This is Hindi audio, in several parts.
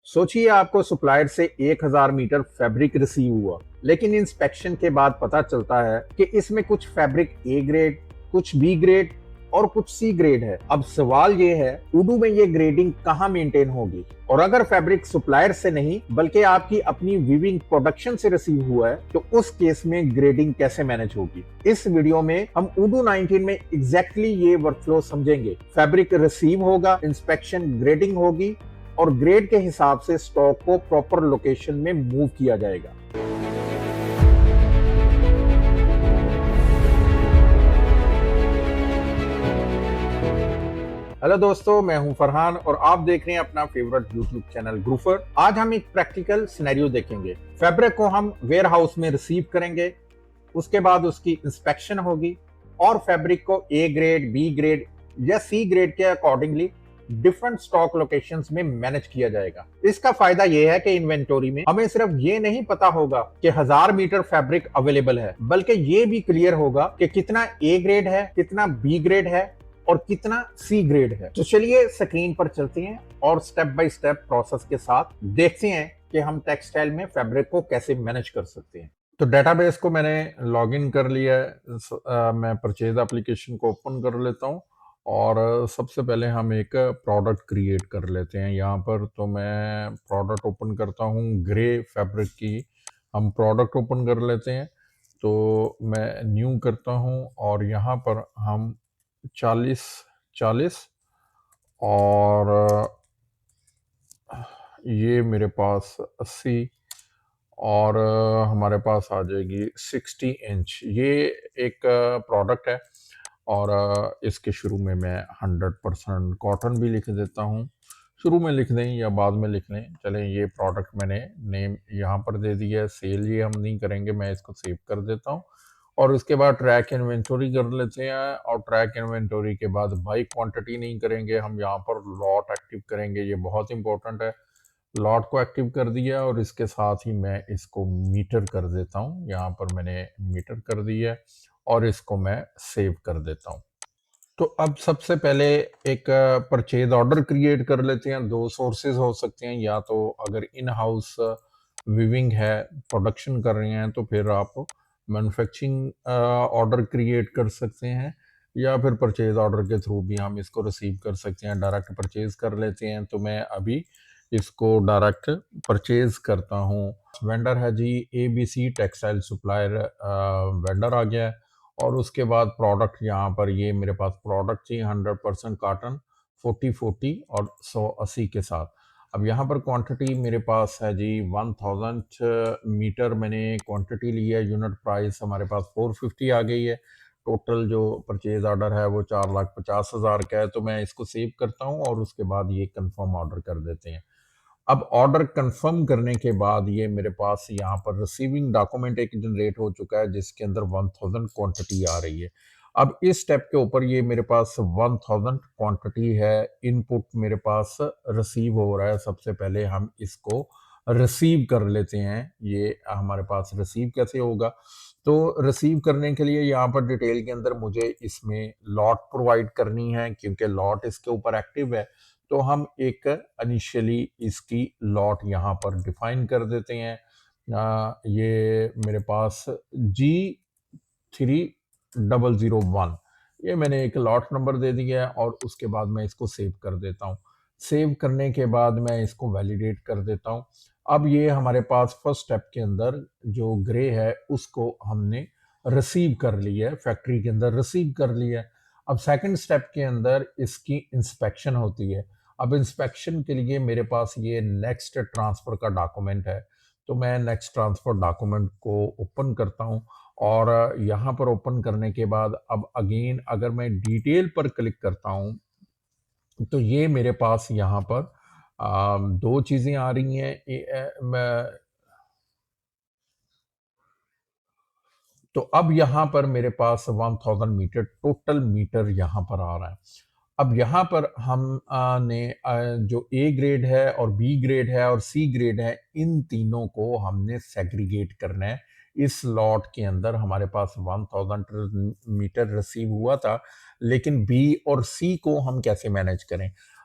सोचिए आपको सप्लायर से 1000 मीटर फैब्रिक रिसीव हुआ, लेकिन इंस्पेक्शन के बाद पता चलता है कि इसमें कुछ फैब्रिक ए ग्रेड, कुछ बी ग्रेड और कुछ सी ग्रेड है। अब सवाल ये है, उडू में ये ग्रेडिंग कहाँ मेंटेन होगी? और अगर फैब्रिक सप्लायर से नहीं बल्कि आपकी अपनी वीविंग प्रोडक्शन से रिसीव हुआ है, तो उस केस में ग्रेडिंग कैसे मैनेज होगी? इस वीडियो में हम उडू 19 में एग्जैक्टली ये वर्कफ्लो समझेंगे। फैब्रिक रिसीव होगा, इंस्पेक्शन, ग्रेडिंग होगी और ग्रेड के हिसाब से स्टॉक को प्रॉपर लोकेशन में मूव किया जाएगा। हेलो दोस्तों, मैं हूं फरहान और आप देख रहे हैं अपना फेवरेट यूट्यूब चैनल ग्रूफर। आज हम एक प्रैक्टिकल सिनेरियो देखेंगे। फैब्रिक को हम वेयर हाउस में रिसीव करेंगे, उसके बाद उसकी इंस्पेक्शन होगी और फैब्रिक को ए ग्रेड, बी ग्रेड या सी ग्रेड के अकॉर्डिंगली डिफरेंट स्टॉक लोकेशंस में मैनेज किया जाएगा। इसका फायदा यह है कि इन्वेंटोरी में हमें सिर्फ ये नहीं पता होगा कि 1000 मीटर फैब्रिक अवेलेबल है, बल्कि ये भी क्लियर होगा कि कितना ए ग्रेड है, कितना बी ग्रेड है और कितना सी ग्रेड है। तो चलिए स्क्रीन पर चलते हैं और स्टेप बाय स्टेप प्रोसेस के साथ देखते हैं कि हम टेक्सटाइल में फैब्रिक को कैसे मैनेज कर सकते हैं। तो डेटाबेस को मैंने लॉगिन कर लिया है। मैं परचेज एप्लीकेशन को ओपन कर लेता हूँ और सबसे पहले हम एक प्रोडक्ट क्रिएट कर लेते हैं। यहाँ पर तो मैं प्रोडक्ट ओपन करता हूँ, ग्रे फैब्रिक की हम प्रोडक्ट ओपन कर लेते हैं। तो मैं न्यू करता हूँ और यहाँ पर हम 40 और ये मेरे पास 80 और हमारे पास आ जाएगी 60 इंच। ये एक प्रोडक्ट है और इसके शुरू में मैं 100% कॉटन भी लिख देता हूँ। शुरू में लिख दें या बाद में लिख लें, चलें। ये प्रोडक्ट मैंने नेम यहाँ पर दे दिया है। सेल ये हम नहीं करेंगे, मैं इसको सेव कर देता हूँ और उसके बाद ट्रैक इन्वेंटोरी कर लेते हैं और ट्रैक इन्वेंटोरी के बाद बाई क्वांटिटी नहीं करेंगे, हम यहाँ पर लॉट एक्टिव करेंगे। ये बहुत इंपॉर्टेंट है। लॉट को एक्टिव कर दिया और इसके साथ ही मैं इसको मीटर कर देता हूँ। यहाँ पर मैंने मीटर कर दिया और इसको मैं सेव कर देता हूँ। तो अब सबसे पहले एक परचेज ऑर्डर क्रिएट कर लेते हैं। दो सोर्सेज हो सकते हैं, या तो अगर इन हाउस वीविंग है, प्रोडक्शन कर रहे हैं, तो फिर आप मैन्युफैक्चरिंग ऑर्डर क्रिएट कर सकते हैं, या फिर परचेज ऑर्डर के थ्रू भी हम इसको रिसीव कर सकते हैं। डायरेक्ट परचेज कर लेते हैं, तो मैं अभी इसको डायरेक्ट परचेज करता हूँ। वेंडर है जी ABC टेक्सटाइल सप्लायर, वेंडर आ गया है और उसके बाद प्रोडक्ट यहाँ पर ये मेरे पास प्रोडक्ट चाहिए 100% कॉटन 40-40 और 180 के साथ। अब यहाँ पर क्वांटिटी मेरे पास है जी 1000 मीटर मैंने क्वांटिटी ली है। यूनिट प्राइस हमारे पास 450 आ गई है। टोटल जो परचेज ऑर्डर है वो 4,50,000 का है। तो मैं इसको सेव करता हूँ और उसके बाद ये कंफर्म ऑर्डर कर देते हैं। अब ऑर्डर कंफर्म करने के बाद ये मेरे पास यहाँ पर रिसीविंग डॉक्यूमेंट एक जनरेट हो चुका है, जिसके अंदर 1000 क्वांटिटी आ रही है। अब इस स्टेप के ऊपर ये मेरे पास 1000 क्वांटिटी है, इनपुट मेरे पास रिसीव हो रहा है। सबसे पहले हम इसको रिसीव कर लेते हैं। ये हमारे पास रिसीव कैसे होगा? तो रिसीव करने के लिए यहाँ पर डिटेल के अंदर मुझे इसमें लॉट प्रोवाइड करनी है, क्योंकि लॉट इसके ऊपर एक्टिव है। तो हम एक इनिशियली इसकी लॉट यहाँ पर डिफाइन कर देते हैं। ये मेरे पास G3001, ये मैंने एक लॉट नंबर दे दिया है और उसके बाद मैं इसको सेव कर देता हूँ। सेव करने के बाद मैं इसको वैलिडेट कर देता हूँ। अब ये हमारे पास फर्स्ट स्टेप के अंदर जो ग्रे है उसको हमने रिसीव कर लिया है, फैक्ट्री के अंदर रिसीव कर लिया है। अब सेकंड स्टेप के अंदर इसकी इंस्पेक्शन होती है। अब इंस्पेक्शन के लिए मेरे पास ये नेक्स्ट ट्रांसफ़र का डॉक्यूमेंट है, तो मैं नेक्स्ट ट्रांसफ़र डॉक्यूमेंट को ओपन करता हूँ और यहाँ पर ओपन करने के बाद अब अगेन अगर मैं डिटेल पर क्लिक करता हूँ, तो ये मेरे पास यहाँ पर दो चीज़ें आ रही हैं। तो अब यहाँ पर मेरे पास 1000 मीटर टोटल मीटर यहाँ पर आ रहा है। अब यहाँ पर हम ने जो ए ग्रेड है और बी ग्रेड है और सी ग्रेड है, इन तीनों को हमने सेग्रीगेट करना है। इस लॉट के अंदर हमारे पास 1000 मीटर रिसीव हुआ था, लेकिन बी और सी को हम कैसे मैनेज करें?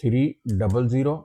3001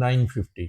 950۔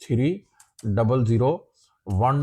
3001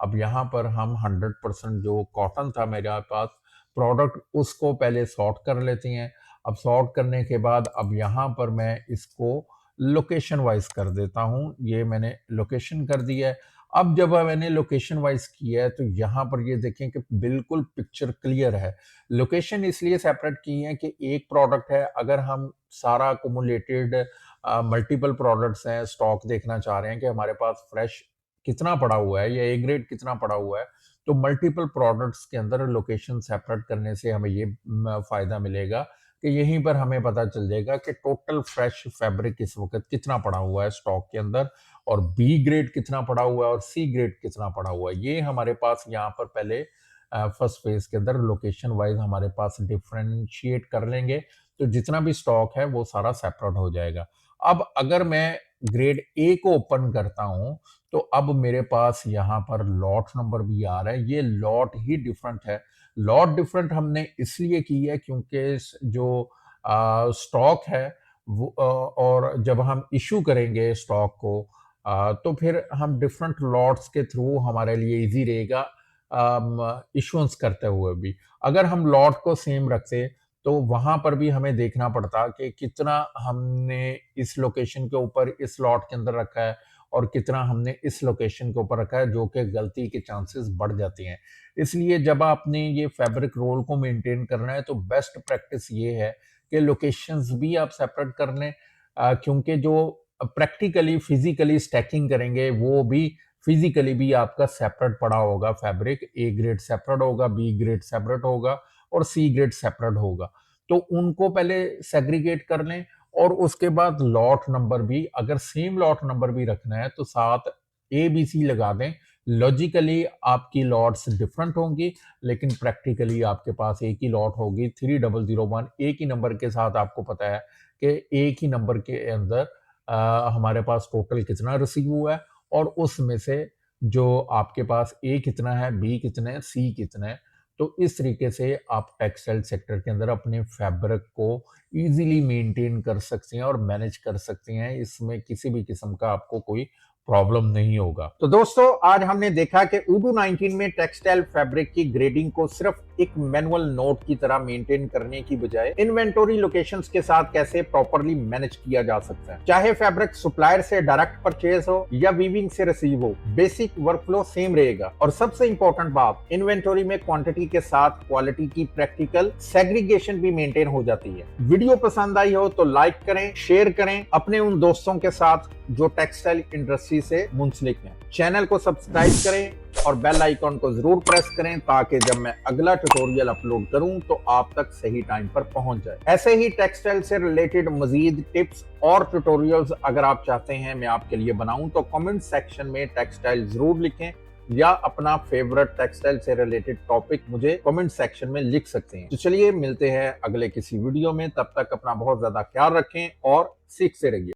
अब यहाँ पर हम 100% जो कॉटन था मेरे पास प्रोडक्ट, उसको पहले सॉर्ट कर लेते हैं। अब सॉर्ट करने के बाद अब यहाँ पर मैं इसको लोकेशन वाइज कर देता हूँ। ये मैंने लोकेशन कर दिया है। अब जब मैंने लोकेशन वाइज किया है तो यहाँ पर ये देखें कि बिल्कुल पिक्चर क्लियर है। लोकेशन इसलिए सेपरेट की है कि एक प्रोडक्ट है, अगर हम सारा अकुमुलेटेड मल्टीपल प्रोडक्ट्स हैं, स्टॉक देखना चाह रहे हैं कि हमारे पास फ्रेश कितना पड़ा हुआ है या ए ग्रेड कितना पड़ा हुआ है, तो मल्टीपल प्रोडक्ट्स के अंदर लोकेशन सेपरेट करने से हमें ये फायदा मिलेगा कि यहीं पर हमें पता चल जाएगा कि टोटल फ्रेश फैब्रिक इस वक्त कितना पड़ा हुआ है स्टॉक के अंदर, और बी ग्रेड कितना पड़ा हुआ है और सी ग्रेड कितना पड़ा हुआ है। ये हमारे पास यहाँ पर पहले फर्स्ट फेज के अंदर लोकेशन वाइज हमारे पास डिफरेंशिएट कर लेंगे, तो जितना भी स्टॉक है वो सारा सेपरेट हो जाएगा। अब अगर मैं ग्रेड ए को ओपन करता हूं तो अब मेरे पास यहाँ पर लॉट नंबर भी आ रहा है। ये लॉट ही डिफरेंट है। लॉट डिफरेंट हमने इसलिए की है क्योंकि जो स्टॉक है वो और जब हम इशू करेंगे स्टॉक को तो फिर हम डिफरेंट लॉट्स के थ्रू हमारे लिए इजी रहेगा इश्यूंस करते हुए भी। अगर हम लॉट को सेम रखते तो वहां पर भी हमें देखना पड़ता कि कितना हमने इस लोकेशन के ऊपर इस लॉट के अंदर रखा है और कितना हमने इस लोकेशन के ऊपर रखा है, जो कि गलती के चांसेस बढ़ जाते हैं। इसलिए जब आपने ये फैब्रिक रोल को मेंटेन करना है तो बेस्ट प्रैक्टिस ये है कि लोकेशंस भी आप सेपरेट कर लें, क्योंकि जो प्रैक्टिकली फिजिकली स्टैकिंग करेंगे वो भी फिजिकली भी आपका सेपरेट पड़ा होगा फैब्रिक। ए ग्रेड सेपरेट होगा, बी ग्रेड सेपरेट होगा और सी ग्रेड सेपरेट होगा। तो उनको पहले सेग्रीगेट कर लें और उसके बाद लॉट नंबर भी, अगर सेम लॉट नंबर भी रखना है तो साथ ए बी सी लगा दें। लॉजिकली आपकी लॉट्स डिफरेंट होंगी लेकिन प्रैक्टिकली आपके पास एक ही लॉट होगी 3001। एक ही नंबर के साथ आपको पता है कि एक ही नंबर के अंदर हमारे पास टोटल कितना रिसीव हुआ है और उसमें से जो आपके पास ए कितना है, बी कितना है, सी कितना है। तो इस तरीके से आप टेक्सटाइल सेक्टर के अंदर अपने फैब्रिक को इजीली मेंटेन कर सकते हैं और मैनेज कर सकते हैं। इसमें किसी भी किस्म का आपको कोई प्रॉब्लम नहीं होगा। तो दोस्तों आज हमने देखा कि उडू 19 में टेक्सटाइल फैब्रिक की ग्रेडिंग को सिर्फ एक मैनुअल नोट की तरह मेंटेन करने की बजाय इन्वेंटरी लोकेशंस के साथ कैसे प्रॉपर्ली मैनेज किया जा सकता है। चाहे फैब्रिक सप्लायर से डायरेक्ट परचेज हो या वीविंग से रिसीव हो, बेसिक वर्कफ्लो सेम रहेगा। और सबसे इंपॉर्टेंट बात, इन्वेंटरी में क्वांटिटी के साथ क्वालिटी की प्रैक्टिकल सेग्रीगेशन भी मेंटेन हो जाती है। वीडियो पसंद आई हो तो लाइक करें, शेयर करें अपने उन दोस्तों के साथ जो टेक्सटाइल इंडस्ट्री से मुंसलिक हैं। चैनल को सब्सक्राइब करें और बेल आइकॉन को जरूर प्रेस करें ताकि जब मैं अगला ट्यूटोरियल अपलोड करूं तो आप तक सही टाइम पर पहुंच जाए। ऐसे ही टेक्सटाइल से रिलेटेड मजीद टिप्स और ट्यूटोरियल्स अगर आप चाहते हैं मैं आपके लिए बनाऊं तो कमेंट सेक्शन में टेक्सटाइल जरूर लिखें या अपना फेवरेट टेक्सटाइल से रिलेटेड टॉपिक मुझे कमेंट सेक्शन में लिख सकते हैं। तो चलिए मिलते हैं अगले किसी वीडियो में, तब तक अपना बहुत ज्यादा ख्याल रखें और सीखते रहिए।